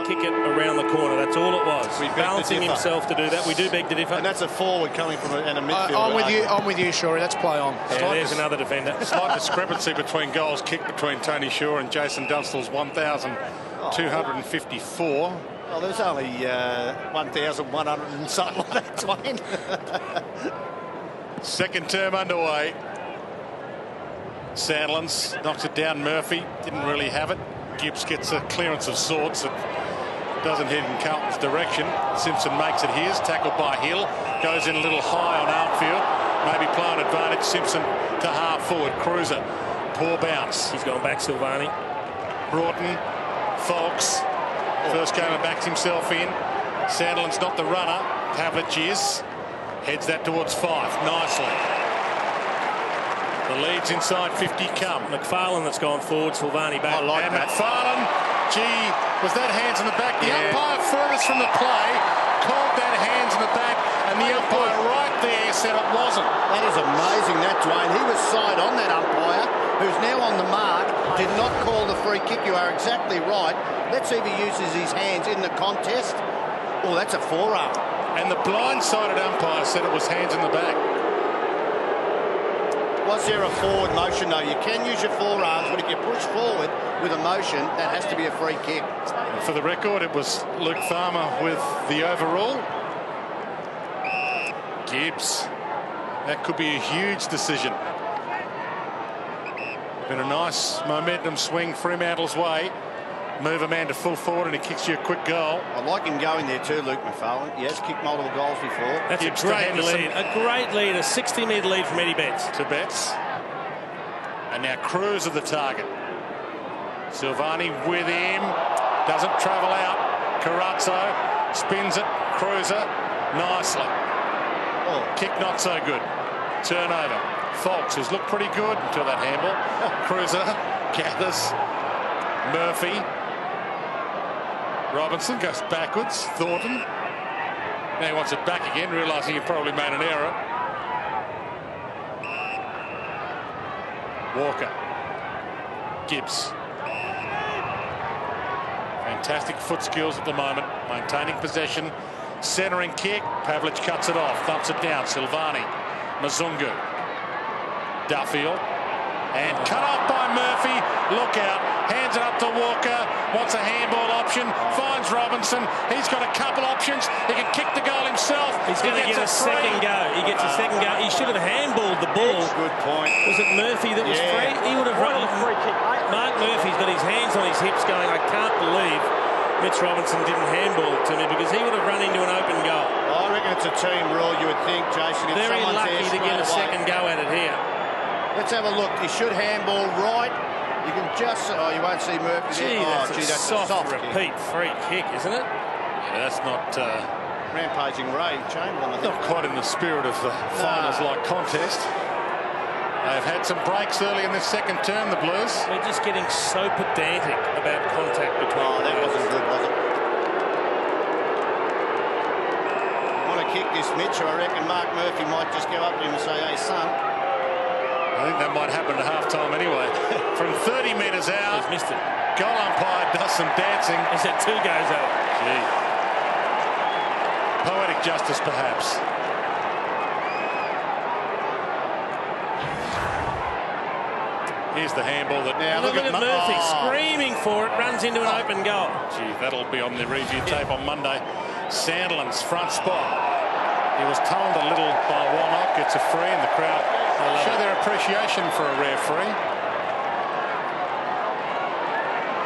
kick it around the corner. That's all it was. Balancing himself to do that. We do beg to differ. And that's a forward coming from a midfielder. I'm with you, Shorey. That's play on. Yeah, there's another defender. Slight discrepancy between goals kicked between Tony Shaw and Jason Dunstall's 1,254. Well, there's only 1,100 and something like that, Dwayne. Second term underway. Sandlands knocks it down. Murphy didn't really have it. Gibbs gets a clearance of sorts. It doesn't head in Carlton's direction. Simpson makes it his. Tackled by Hill. Goes in a little high on Armfield. Maybe play an advantage. Simpson to half forward. Cruiser. Poor bounce. He's gone back, Silvani. Broughton. Folks. First game and backs himself in. Sandland's not the runner. Pavlich is. Heads that towards Fife. Nicely. The leads inside 50 come. McFarlane that's gone forward, Silvani back. I like that. McFarlane, gee, was that hands in the back? The umpire furthest from the play called that hands in the back, and the umpire right there said it wasn't. That is amazing, that, Dwayne. He was side on that umpire, who's now on the mark, did not call the free kick. You are exactly right. Let's see if he uses his hands in the contest. Oh, that's a forearm. And the blindsided umpire said it was hands in the back. Was there a forward motion, though? You can use your forearms, but if you push forward with a motion, that has to be a free kick. And for the record, it was Luke Farmer with the overall. Gibbs. That could be a huge decision. Been a nice momentum swing Fremantle's way. Move a man to full forward and he kicks you a quick goal. I like him going there too, Luke McFarlane. Yes, kicked multiple goals before. That's a great lead. A great lead. A 60-metre lead from Eddie Betts. To Betts. And now Cruz at the target. Silvani with him. Doesn't travel out. Carazzo spins it. Cruiser nicely. Oh. Kick not so good. Turnover. Fox has looked pretty good until that handball. Cruiser gathers. Murphy. Robinson goes backwards. Thornton. Now he wants it back again, realising he probably made an error. Walker. Gibbs. Fantastic foot skills at the moment. Maintaining possession. Centering kick. Pavlich cuts it off. Thumps it down. Silvani. Mazungu. Duffield. And cut off by Murphy. Look out. Hands it up to Walker. Wants a handball option. Finds Robinson. He's got a couple options. He can kick the goal himself. He's going to get a second go. He gets a second go. He should have handballed the ball. Good point. Was it Murphy that was free? He would have run. Mark Murphy's got his hands on his hips going, I can't believe Mitch Robinson didn't handball it to me, because he would have run into an open goal. I reckon it's a team rule, you would think, Jason. If very lucky to get a second go at it here. Let's have a look. He should handball right. You can just... Oh, you won't see Murphy there. That's a soft repeat free kick, isn't it? Yeah, that's not... Rampaging Ray Chamberlain, I think. Not quite in the spirit of the finals-like contest. They've had some breaks early in this second term, the Blues. They're just getting so pedantic about contact between... Oh, that wasn't good, was it? Want to kick this, Mitch? I reckon Mark Murphy might just go up to him and say, hey, son... I think that might happen at half-time anyway. From 30 metres out, he's missed it. Goal umpire does some dancing. He's had 2 goes out. Gee. Poetic justice, perhaps. Here's the handball that... Now look at Murphy screaming for it, runs into an open goal. Gee, that'll be on the review tape on Monday. Sandland's front spot. He was told a little by Warnock. Gets a free, and the crowd show their appreciation for a rare free.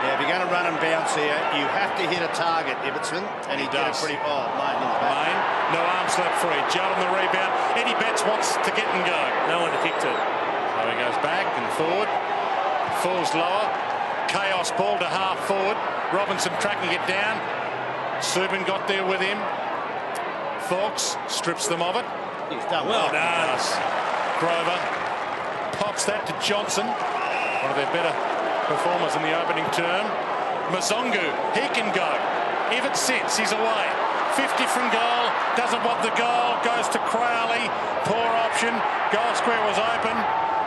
Yeah, if you're going to run and bounce here, you have to hit a target, Ibbotson. And he did a pretty... Oh, Main in the back. Main, no arm slap free. Judd on the rebound. Eddie Betts wants to get and go. No one to kick to. So he goes back and forward. Falls lower. Chaos ball to half forward. Robinson tracking it down. Subin got there with him. Fox strips them of it. He's done well done. Grover pops that to Johnson. One of their better performers in the opening term. Mazungu, he can go. If it sits, he's away. 50 from goal, doesn't want the goal, goes to Crowley. Poor option. Goal square was open.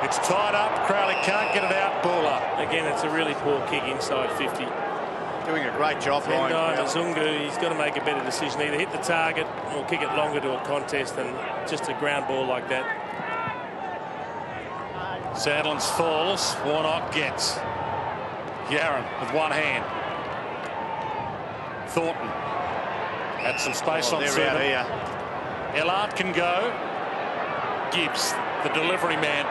It's tied up. Crowley can't get it out. Ball up. Again, it's a really poor kick inside 50. Doing a great job, Ryan. Mazungu, he's got to make a better decision. Either hit the target or kick it longer to a contest than just a ground ball like that. Sandlands falls. Warnock gets. Yaron with one hand. Thornton had some space on Servant. Ellard can go. Gibbs, the delivery man.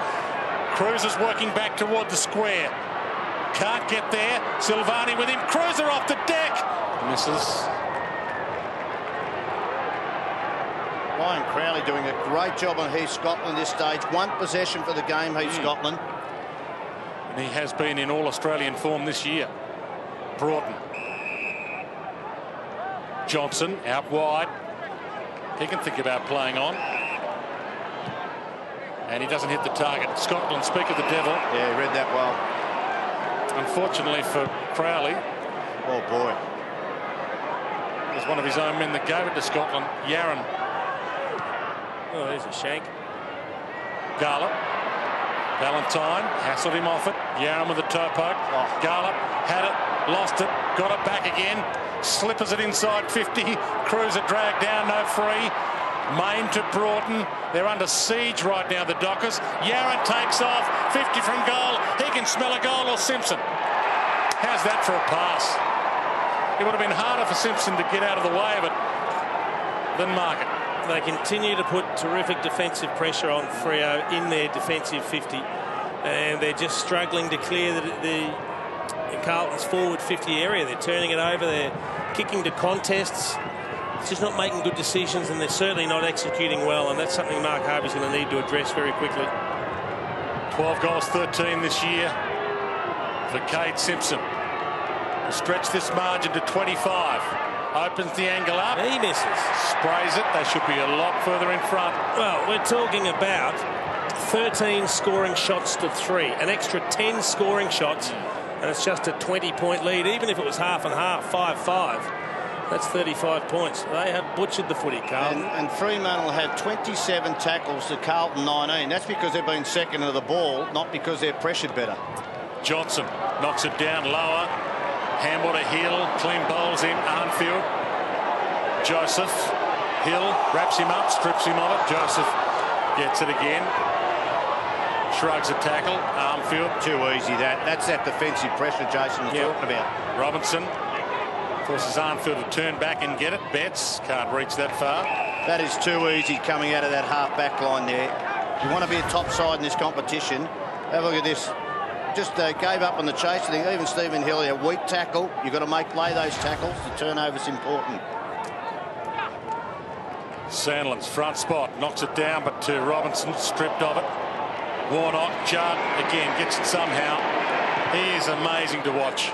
Cruiser's working back toward the square. Can't get there. Silvani with him. Cruiser off the deck. Misses. Ryan Crowley doing a great job on Heath Scotland this stage. One possession for the game, Heath Scotland. And he has been in all-Australian form this year. Broughton. Johnson out wide. He can think about playing on. And he doesn't hit the target. Scotland, speak of the devil. Yeah, he read that well. Unfortunately for Crowley. Oh, boy. It was one of his own men that gave it to Scotland. Yaron. Oh, there's a shank. Garlop. Valentine hassled him off it. Yaron with a toe poke. Oh. Garlop had it, lost it, got it back again. Slippers it inside 50. Cruiser dragged down, no free. Main to Broughton. They're under siege right now, the Dockers. Yaron takes off. 50 from goal. He can smell a goal or Simpson. How's that for a pass? It would have been harder for Simpson to get out of the way of it than Market. They continue to put terrific defensive pressure on Freo in their defensive 50. And they're just struggling to clear the Carlton's forward 50 area. They're turning it over. They're kicking to contests. It's just not making good decisions, and they're certainly not executing well, and that's something Mark Harvey's going to need to address very quickly. 12 goals, 13 this year for Cade Simpson. To stretch this margin to 25. Opens the angle up. He misses. Sprays it. They should be a lot further in front. Well, we're talking about 13 scoring shots to 3. An extra 10 scoring shots, and it's just a 20-point lead. Even if it was half and half, 5-5. That's 35 points. They have butchered the footy, Carlton. And Fremantle had 27 tackles to Carlton 19. That's because they've been second to the ball, not because they're pressured better. Johnson knocks it down lower. Handball to Hill. Clean bowls in. Arnfield. Joseph. Hill wraps him up, strips him of it. Joseph gets it again. Shrugs a tackle. Armfield. Too easy, that. That's that defensive pressure Jason was talking about. Robinson forces Arnfield to turn back and get it. Betts can't reach that far. That is too easy coming out of that half back line there. You want to be a top side in this competition. Have a look at this. Just gave up on the chase. I think even Stephen Hill, a weak tackle. You've got to play those tackles. The turnover's important. Sandlands front spot, knocks it down, but to Robinson, stripped of it. Warnock, Judd again gets it somehow. He is amazing to watch.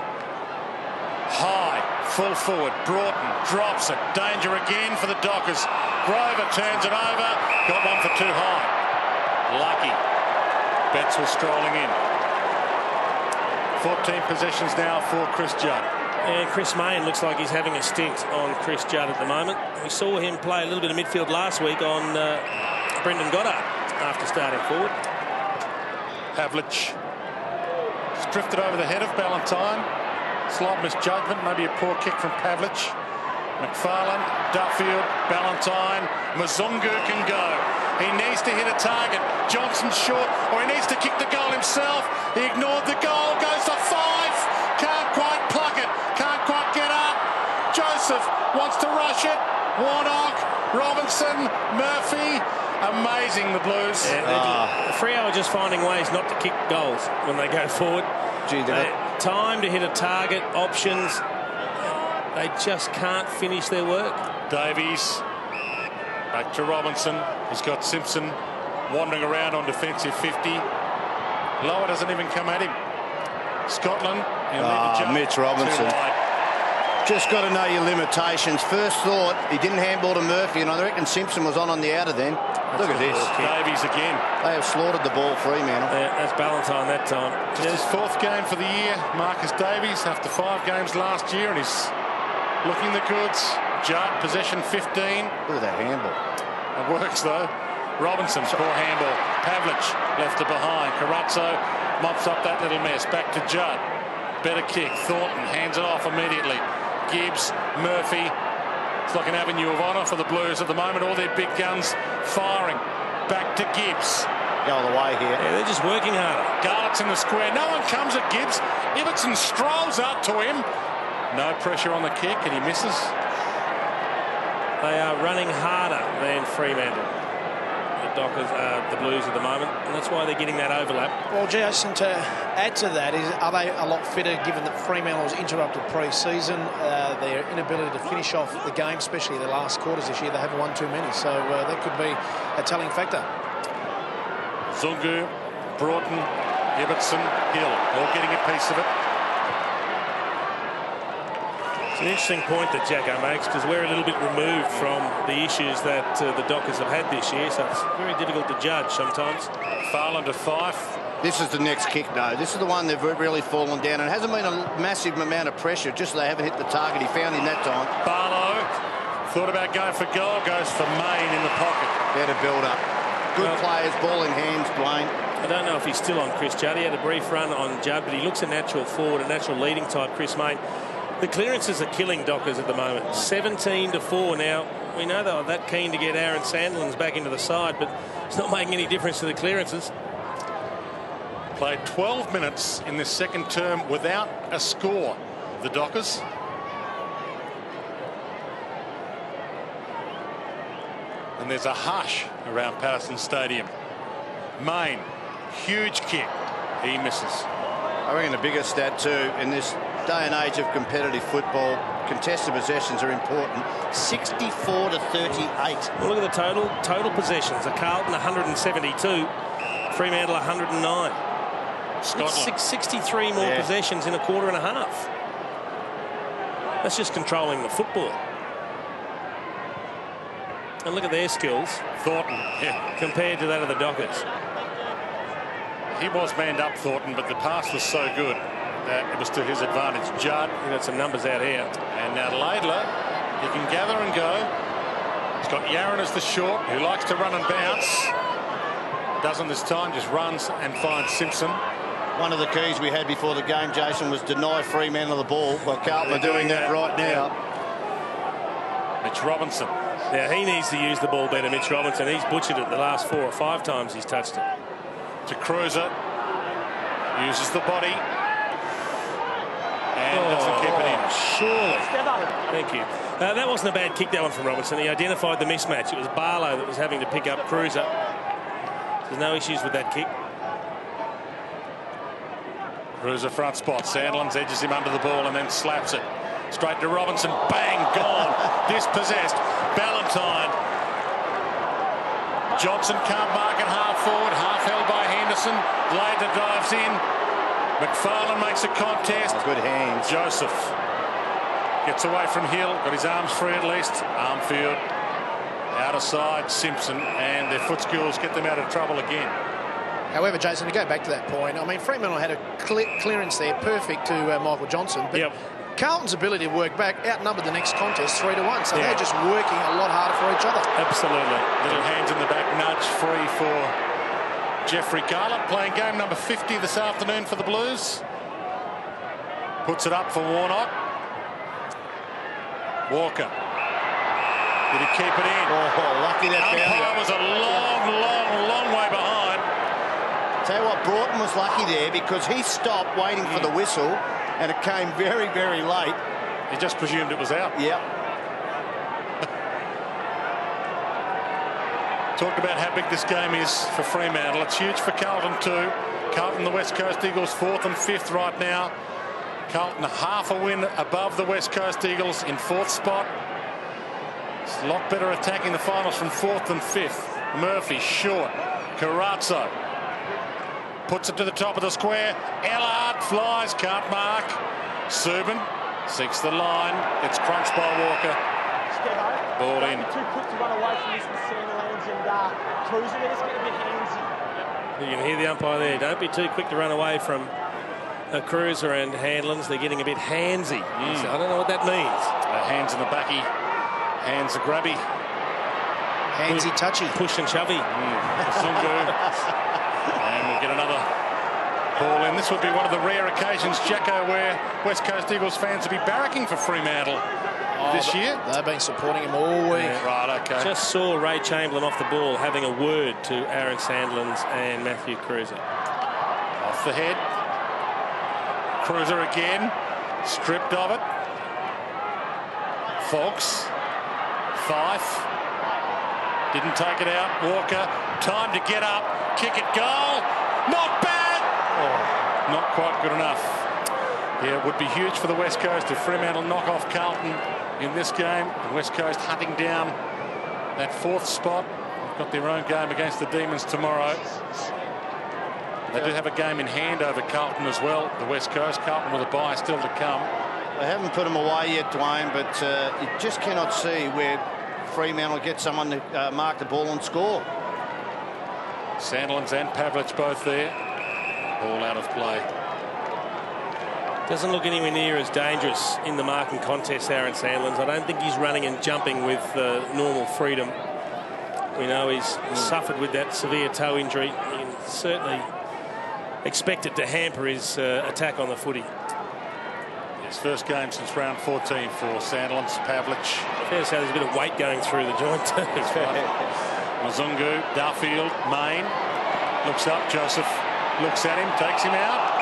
High, full forward. Broughton drops it. Danger again for the Dockers. Grover turns it over. Got one for too high. Lucky. Betts was strolling in. 14 possessions now for Chris Judd. And Chris Mayne looks like he's having a stint on Chris Judd at the moment. We saw him play a little bit of midfield last week on Brendan Goddard after starting forward. Havlich drifted over the head of Ballantyne. Slight misjudgment, maybe a poor kick from Pavlich. McFarlane, Duffield, Ballantyne, Mazungu can go. He needs to hit a target. Johnson's short, or he needs to kick the goal himself. He ignored the goal, goes to 5. Can't quite pluck it, can't quite get up. Joseph wants to rush it. Warnock, Robinson, Murphy. Amazing, the Blues. Yeah, Freo are just finding ways not to kick goals when they go forward. Gee, time to hit a target, options. They just can't finish their work. Davies back to Robinson. He's got Simpson wandering around on defensive 50. Lower doesn't even come at him. Scotland. Mitch Robinson. Just got to know your limitations. First thought, he didn't handball to Murphy, and I reckon Simpson was on the outer then. Look at this. Davies again. They have slaughtered the ball, Fremantle. Yeah, that's Ballantyne that time. Just his 4th game for the year. Marcus Davies after 5 games last year, and he's looking the goods. Judd, possession 15. Look at that handball. It works though. Robinson, poor handball. Pavlich left it behind. Carazzo mops up that little mess. Back to Judd. Better kick. Thornton hands it off immediately. Gibbs, Murphy. It's like an avenue of honour for the Blues at the moment. All their big guns firing. Back to Gibbs. Go all the way here. Yeah, they're just working harder. Garlett's in the square. No one comes at Gibbs. Ibbotson strolls up to him. No pressure on the kick, and he misses. They are running harder than Fremantle. The Dockers, the Blues at the moment, and that's why they're getting that overlap. Well, Jason, to add to that, are they a lot fitter given that Fremantle was interrupted pre-season? Their inability to finish off the game, especially the last quarters this year, they haven't won too many, so that could be a telling factor. Zungu, Broughton, Ibbotson, Hill, all getting a piece of it. It's an interesting point that Jacko makes, because we're a little bit removed from the issues that the Dockers have had this year, so it's very difficult to judge sometimes. Farland to Fife. This is the next kick, though. This is the one they've really fallen down. And it hasn't been a massive amount of pressure, just they haven't hit the target he found in that time. Barlow thought about going for goal, goes for Main in the pocket. Better build up. Good players, ball in hands, Blaine. I don't know if he's still on Chris Judd. He had a brief run on Judd, but he looks a natural forward, a natural leading type, Chris Main. The clearances are killing Dockers at the moment. 17-4 now. We know they were that keen to get Aaron Sandlin's back into the side, but it's not making any difference to the clearances. Played 12 minutes in this second term without a score, the Dockers. And there's a hush around Patterson Stadium. Main, huge kick. He misses. I reckon the biggest stat too in this day and age of competitive football, contested possessions are important. 64 to 38. Well, look at the total possessions. A Carlton 172, Fremantle 109. Scotland 63 more possessions in a quarter and a half. That's just controlling the football. And look at their skills. Thornton, compared to that of the Dockers. He was manned up, Thornton, but the pass was so good that it was to his advantage. Judd. He got some numbers out here. And now Laidler, he can gather and go. He's got Yarran as the short, who likes to run and bounce. Doesn't this time, just runs and finds Simpson. One of the keys we had before the game, Jason, was deny Fremantle the ball. Well, Carlton are doing that right now. Mitch Robinson. Now, he needs to use the ball better, Mitch Robinson. He's butchered it the last 4 or 5 times he's touched it. To Cruiser. Uses the body. And doesn't keep it in. Surely. Thank you. That wasn't a bad kick, that one from Robinson. He identified the mismatch. It was Barlow that was having to pick up Cruiser. There's no issues with that kick. Cruiser front spot. Sandlands edges him under the ball and then slaps it. Straight to Robinson. Bang! Gone. Dispossessed. Ballantyne. Johnson can't mark it half forward. Half held by Henderson. Later dives in. McFarlane makes a contest. Good hands. Joseph gets away from Hill. Got his arms free at least. Armfield. Out of side. Simpson. And their foot skills get them out of trouble again. However, Jason, to go back to that point, I mean, Fremantle had a clearance there, perfect to Michael Johnson. But Carlton's ability to work back outnumbered the next contest 3-1. So they're just working a lot harder for each other. Absolutely. Little hands in the back nudge free for Jeffrey Garlett, playing game number 50 this afternoon for the Blues. Puts it up for Warnock. Walker. Did he keep it in? Oh, lucky that umpire was a long way behind. Tell you what, Broughton was lucky there because he stopped waiting for the whistle and it came very, very late. He just presumed it was out. Yep. Talked about how big this game is for Fremantle. It's huge for Carlton too. Carlton, the West Coast Eagles, 4th and 5th right now. Carlton half a win above the West Coast Eagles in 4th spot. It's a lot better attacking the finals from 4th and 5th. Murphy short. Carazzo puts it to the top of the square. Ellard flies, can't mark. Subin seeks the line. It's crunched by Walker. Ball in. Too quick to run away from this with Sandlands and Cruiser. They're just getting a bit handsy. You can hear the umpire there. Don't be too quick to run away from Cruiser and Handlands. They're getting a bit handsy. So I don't know what that means. Hands in the backy. Hands are grabby. Handsy, touchy. Push and shovey. Zungu. And we'll get another Ball in. This would be one of the rare occasions, Jacko, where West Coast Eagles fans will be barracking for Fremantle this year. They've been supporting him all week. Yeah. Right, okay. Just saw Ray Chamberlain off the ball having a word to Aaron Sandlands and Matthew Cruiser. Off the head. Cruiser again. Stripped of it. Fox. Fife. Didn't take it out. Walker. Time to get up. Kick it. Goal. Not bad. Oh, not quite good enough. Yeah, it would be huge for the West Coast if Fremantle knock off Carlton in this game. The West Coast hunting down that 4th spot. They've got their own game against the Demons tomorrow. They do have a game in hand over Carlton as well, the West Coast. Carlton with a bye still to come. They haven't put them away yet, Dwayne, but you just cannot see where Fremantle get someone to mark the ball and score. Sandlands and Pavlich both there. All out of play. Doesn't look anywhere near as dangerous in the marking contest, Aaron Sandlands. I don't think he's running and jumping with normal freedom. We know he's suffered with that severe toe injury. You can certainly expect it to hamper his attack on the footy. His first game since round 14 for Sandlands. Pavlich. Fair to say there's a bit of weight going through the joint too. Mazungu, Duffield, Main. Looks up, Joseph looks at him, takes him out.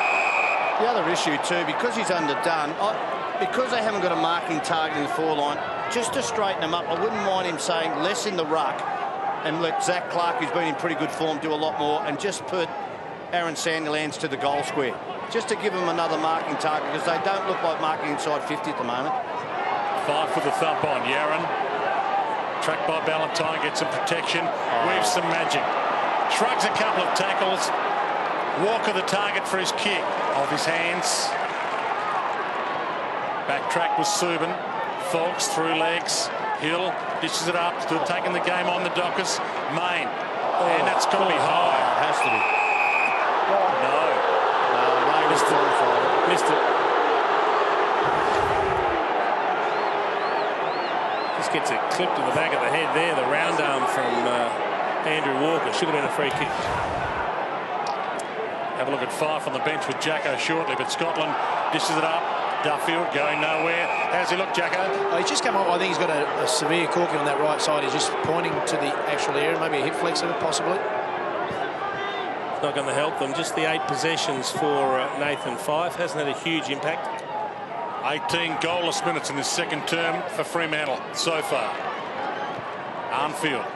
The other issue too, because he's underdone, because they haven't got a marking target in the foreline, just to straighten him up, I wouldn't mind him saying less in the ruck and let Zach Clark, who's been in pretty good form, do a lot more, and just put Aaron Sandlands to the goal square, just to give him another marking target, because they don't look like marking inside 50 at the moment. Five for the thump on Yaron. Tracked by Ballantyne, gets some protection, weaves some magic. Shrugs a couple of tackles. Walker the target for his kick. Off his hands. Backtrack was Subin. Fox through legs. Hill dishes it up. Still taking the game on the Dockers. Main. And that's got to be high. Has to be. No. Missed it. Just gets it clipped in the back of the head there. The round arm from Andrew Walker. Should have been a free kick. Have a look at Fife on the bench with Jacko shortly, but Scotland dishes it up. Duffield going nowhere. How's he look, Jacko? Oh, he's just come up. I think he's got a severe corking on that right side. He's just pointing to the actual area. Maybe a hip flexor, possibly. It's not going to help them. Just the 8 possessions for Nathan Fife hasn't had a huge impact. 18 goalless minutes in this second term for Fremantle so far. Arnfield.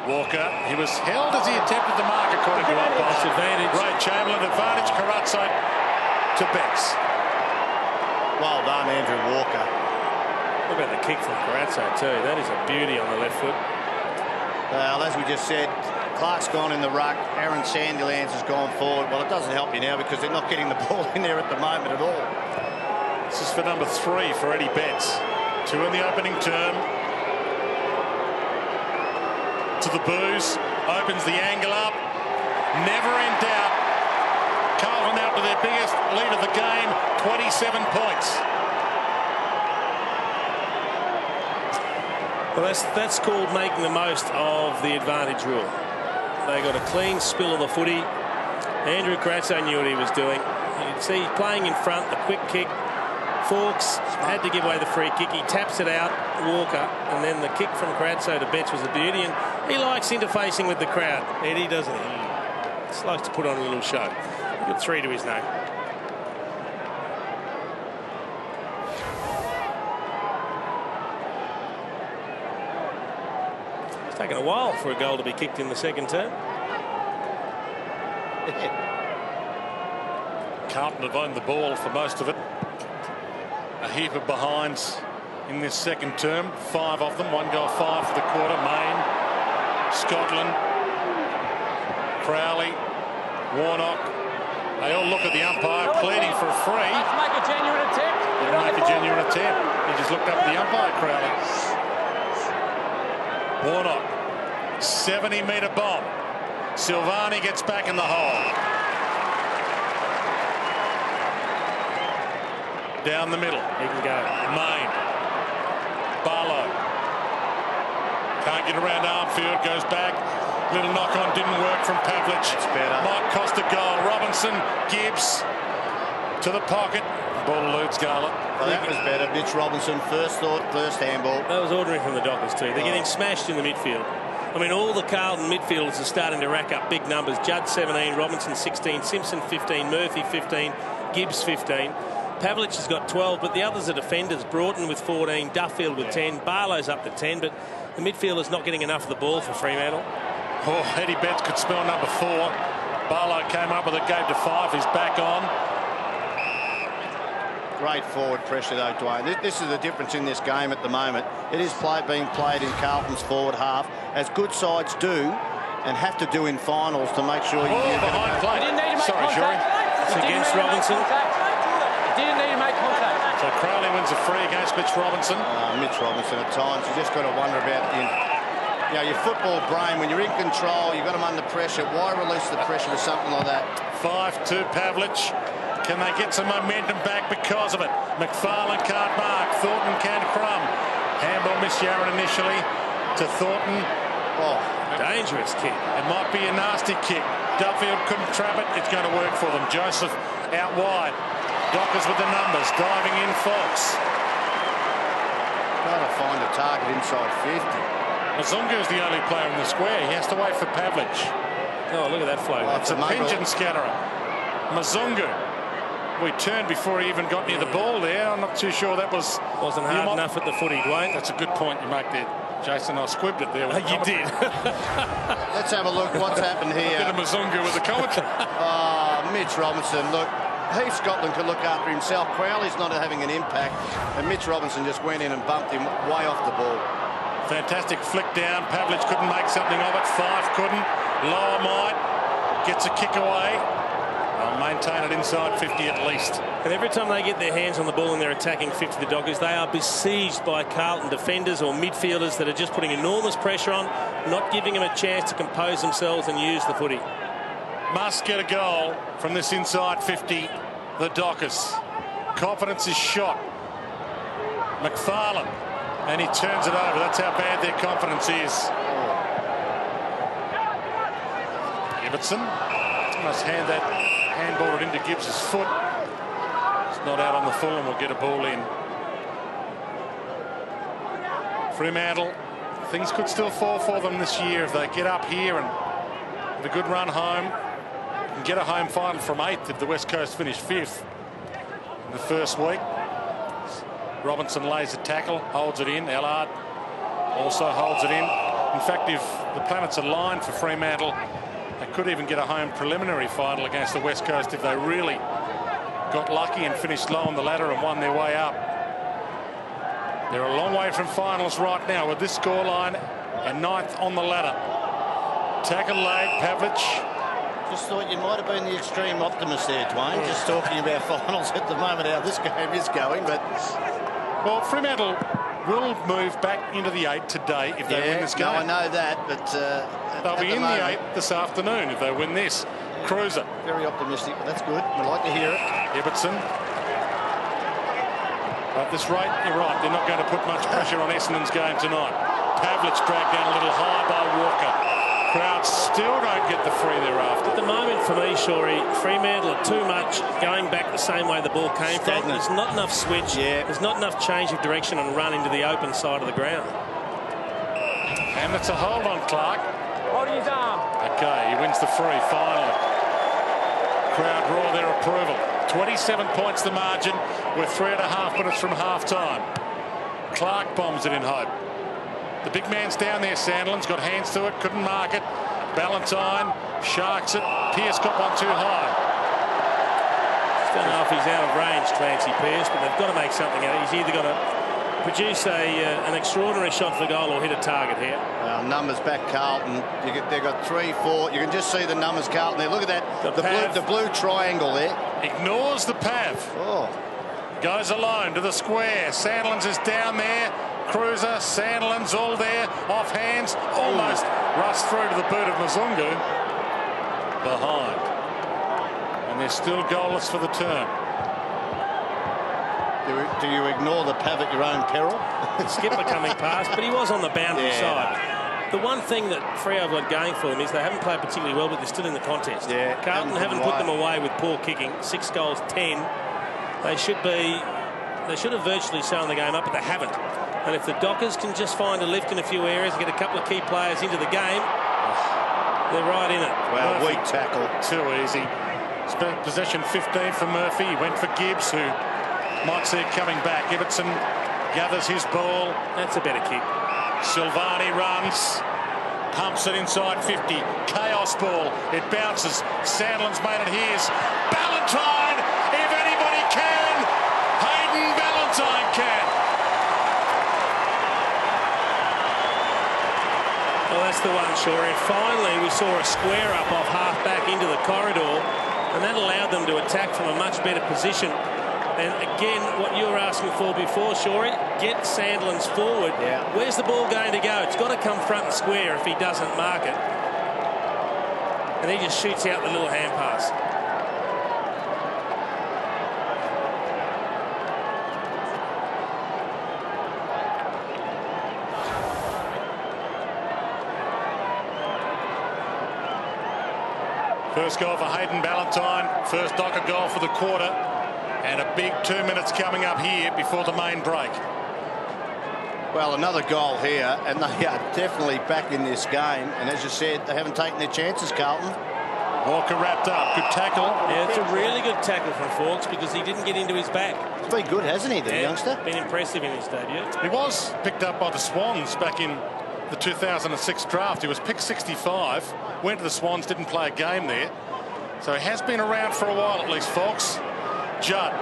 Walker, he was held as he attempted to mark according to umpire. Advantage. Ray Chamberlain, advantage. Carazzo to Betts. Well done, Andrew Walker. Look at the kick from Carazzo too. That is a beauty on the left foot. Well, as we just said, Clark's gone in the ruck. Aaron Sandlands has gone forward. Well, it doesn't help you now because they're not getting the ball in there at the moment at all. This is for number 3 for Eddie Betts. 2 in the opening term. To the booze, opens the angle up, never in doubt. Carlton out to their biggest lead of the game, 27 points. Well, that's called making the most of the advantage rule. They got a clean spill of the footy. Andrew Carazzo knew what he was doing. You can see playing in front, the quick kick. Fawkes had to give away the free kick. He taps it out, Walker, and then the kick from Carazzo to Betts was a beauty. And he likes interfacing with the crowd, Eddie, doesn't he? He just likes to put on a little show. He's got 3 to his name. It's taken a while for a goal to be kicked in the second term. Carlton have owned the ball for most of it. A heap of behinds in this second term. 5 of them. 1 goal 5 for the quarter. Main, Scotland, Crowley, Warnock. They all look at the umpire pleading for a free. Let's make a genuine attempt. Didn't make a genuine attempt. He just looked up at the umpire, Crowley. Warnock, 70-metre bomb. Silvani gets back in the hole. Down the middle. He can go. Main. Barlow. Can't get around Armfield. Goes back. Little knock-on didn't work from Pavlich. It's better. Might cost a goal. Robinson, Gibbs to the pocket. Ball eludes Garland. Well, that was better. Mitch Robinson, first thought, first handball. That was ordinary from the Dockers too. They're getting smashed in the midfield. I mean, all the Carlton midfielders are starting to rack up big numbers. Judd 17, Robinson 16, Simpson 15, Murphy 15, Gibbs 15. Pavlich has got 12, but the others are defenders. Broughton with 14, Duffield with 10, Barlow's up to 10, but the midfielder's not getting enough of the ball for Fremantle. Oh, Eddie Betts could smell number 4. Barlow came up with it, gave to 5. He's back on. Great forward pressure though, Dwayne. This is the difference in this game at the moment. It is being played in Carlton's forward half, as good sides do and have to do in finals to make sure you get behind play. Didn't need to make Sorry, contact. Jury. It's against Robinson. Didn't need to make contact. So Crowley wins a free against Mitch Robinson. Mitch Robinson at times, you just got to wonder about your football brain. When you're in control, you've got them under pressure. Why release the pressure with something like that? 5-2 Pavlich. Can they get some momentum back because of it? McFarlane can't mark. Thornton can't crumb. Handball missed Yarran initially to Thornton. Oh, Dangerous kick. It might be a nasty kick. Duffield couldn't trap it. It's going to work for them. Joseph out wide. Dockers with the numbers. Diving in Fox. got to find a target inside 50. Mazungu's the only player in the square. He has to wait for Pavlich. Oh, look at that flow. Well, It's a pigeon scatterer. Mazungu. We turned before he even got near the ball there. I'm not too sure that wasn't hard enough at the footy, Dwayne. That's a good point you make there, Jason. I squibbed it there. You did. Let's have a look what's happened here. Bit of Mazungu with the commentary. Mitch Robinson, look, Heath Scotland could look after himself. Crowley's not having an impact, and Mitch Robinson just went in and bumped him way off the ball. Fantastic flick down. Pavlich couldn't make something of it. Fife couldn't. Lower might. Gets a kick away. They'll maintain it inside 50 at least. And every time they get their hands on the ball and they're attacking 50, the Dockers, they are besieged by Carlton defenders or midfielders that are just putting enormous pressure on, not giving them a chance to compose themselves and use the footy. Must get a goal from this inside 50, the Dockers. Confidence is shot. McFarlane, and he turns it over. That's how bad their confidence is. Ibbotson must hand that handball into Gibbs' foot. It's not out on the full and will get a ball in. Fremantle, things could still fall for them this year if they get up here and have a good run home. And get a home final from 8th if the West Coast finish 5th in the first week. Robinson lays a tackle, holds it in. Ellard also holds it in. In fact, if the planets align for Fremantle, they could even get a home preliminary final against the West Coast if they really got lucky and finished low on the ladder and won their way up. They're a long way from finals right now with this scoreline and 9th on the ladder. Tackle laid, Pavlich. Just thought you might have been the extreme optimist there, Dwayne. Just talking about finals at the moment, how this game is going. But well, Fremantle will move back into the 8 today if they win this game. No, I know that, but they'll be in the 8 this afternoon if they win this. Cruiser. Very optimistic, but that's good. We'd like to hear it. Ibbotson. At this rate, you're right. They're not going to put much pressure on Essendon's game tonight. Pavlich dragged down a little high by Walker. Crowds still don't get the free thereafter. At the moment, for me, Shorey, Fremantle are too much going back the same way the ball came from. There's not enough switch. There's not enough change of direction and run into the open side of the ground. And it's a hold on Clark. Holding his arm. Okay, he wins the free finally. Crowd roar their approval. 27 points the margin with 3.5 minutes from half-time. Clark bombs it in hope. The big man's down there, Sandlin's got hands to it, couldn't mark it. Ballantyne sharks it. Pearce got one too high. Don't know if he's out of range, Clancy Pearce, but they've got to make something out of it. He's either got to produce an extraordinary shot for goal or hit a target here. Numbers back Carlton. They've got 3, 4. You can just see the numbers Carlton there. Look at that. The blue triangle there. Ignores the Pav. Oh. Goes alone to the square. Sandlin's is down there. Cruiser, Sandlin's all there. Off hands. Almost rushed through to the boot of Mazungu. Behind. And they're still goalless for the term. Do you ignore the Pav at your own peril? Skipper coming past, but he was on the boundary side. The one thing that Freo have got going for them is they haven't played particularly well, but they're still in the contest. Yeah, Carlton haven't put them away with poor kicking. 6 goals, 10. They should have virtually sewn the game up, but they haven't. And if the Dockers can just find a lift in a few areas and get a couple of key players into the game, they're right in it. Well, weak tackle. Too easy. Possession 15 for Murphy. He went for Gibbs, who might see it coming back. Ibbotson gathers his ball. That's a better kick. Silvani runs, pumps it inside 50. Chaos ball. It bounces. Sandlin's made it his. Ballantyne, if anybody can, Hayden Ballantyne can. Well, that's the one, Shore. And finally, we saw a square up off half back into the corridor, and that allowed them to attack from a much better position. And again, what you were asking for before, Shorey, get Sandlin's forward. Yeah. Where's the ball going to go? It's got to come front and square if he doesn't mark it. And he just shoots out the little hand pass. First goal for Hayden Ballantyne. First Docker goal for the quarter. And a big 2 minutes coming up here before the main break. Well, another goal here, and they are definitely back in this game. And as you said, they haven't taken their chances, Carlton. Walker wrapped up. Good tackle. Yeah, it's a really good tackle from Fawkes because he didn't get into his back. He's been good, hasn't he, the youngster? Been impressive in his debut. He was picked up by the Swans back in the 2006 draft. He was picked 65, went to the Swans, didn't play a game there. So he has been around for a while at least, Fawkes. Judd.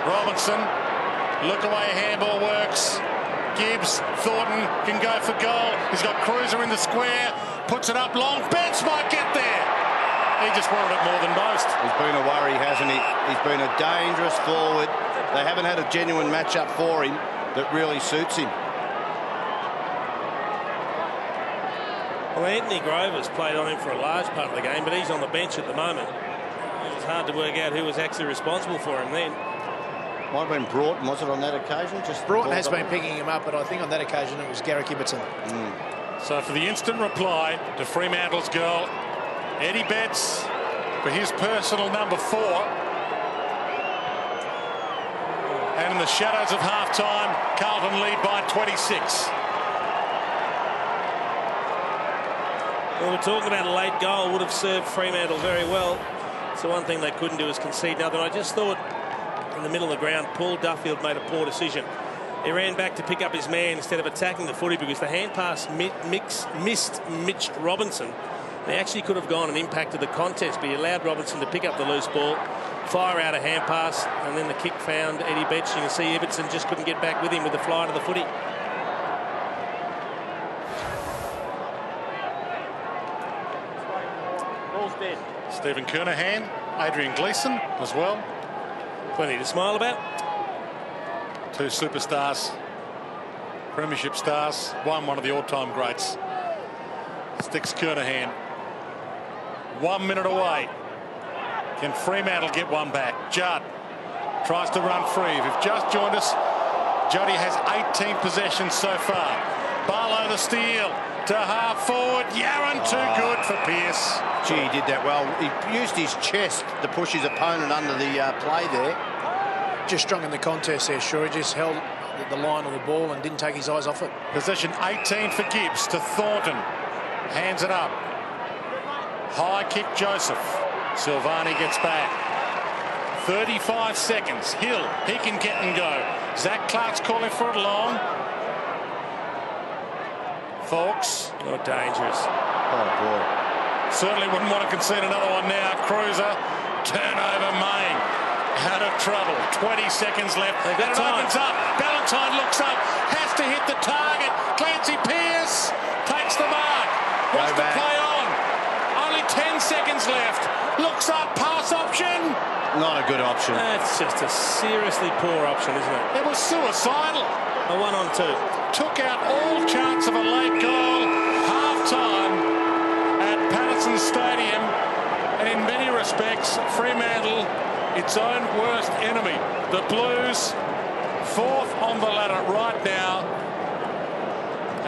Robinson. Look away, handball works. Gibbs. Thornton can go for goal. He's got Cruiser in the square. Puts it up long. Betts might get there. He just wanted it more than most. He's been a worry, hasn't he? He's been a dangerous forward. They haven't had a genuine matchup for him that really suits him. Well, Anthony Grover's played on him for a large part of the game, but he's on the bench at the moment. It was hard to work out who was actually responsible for him then. Might have been Broughton, was it, on that occasion? Just Broughton has been picking him up, but I think on that occasion it was Garrick Ibbotson. So for the instant reply to Fremantle's goal, Eddie Betts for his personal number 4. And in the shadows of half-time, Carlton lead by 26. Well, we're talking about a late goal would have served Fremantle very well. So one thing they couldn't do is concede another. I just thought in the middle of the ground, Paul Duffield made a poor decision. He ran back to pick up his man instead of attacking the footy because the hand pass missed Mitch Robinson. He actually could have gone and impacted the contest, but he allowed Robinson to pick up the loose ball, fire out a hand pass, and then the kick found Eddie Betts. You can see Ibbotson just couldn't get back with him with the fly to the footy. Ball's dead. Stephen Kernahan, Adrian Gleeson as well. Plenty to smile about. 2 superstars, premiership stars, one of the all-time greats. Sticks Kernahan. 1 minute away. Can Fremantle get one back? Judd tries to run free. If you've just joined us, Juddy has 18 possessions so far. Barlow the steal to half forward. Yaron too good for Pearce. Gee, he did that well. He used his chest to push his opponent under the play there. Just strong in the contest there, sure. He just held the line on the ball and didn't take his eyes off it. Possession 18 for Gibbs to Thornton. Hands it up. High kick Joseph. Silvani gets back. 35 seconds. Hill, he can get and go. Zach Clark's calling for it long. Fawkes. Oh, dangerous. Oh, boy. Certainly wouldn't want to concede another one now. Cruiser. Turnover Main. Out of trouble. 20 seconds left. They've got It time. opens up. Ballantyne looks up. Has to hit the target. Clancy Pearce takes the mark. Wants to play on. Only 10 seconds left. Looks up. Pass option. Not a good option. That's just a seriously poor option, isn't it? It was suicidal. A 1-on-2. Took out all chance of a late goal. Half-time at Patterson Stadium. And in many respects, Fremantle, its own worst enemy. The Blues, 4th on the ladder right now.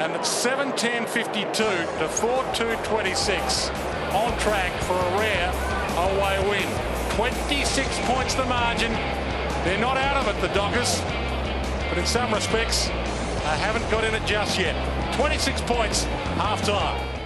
And it's 7:10:52 to 4:2:26. On track for a rare away win. 26 points the margin. They're not out of it, the Dockers. But in some respects, they haven't got in it just yet. 26 points, half time.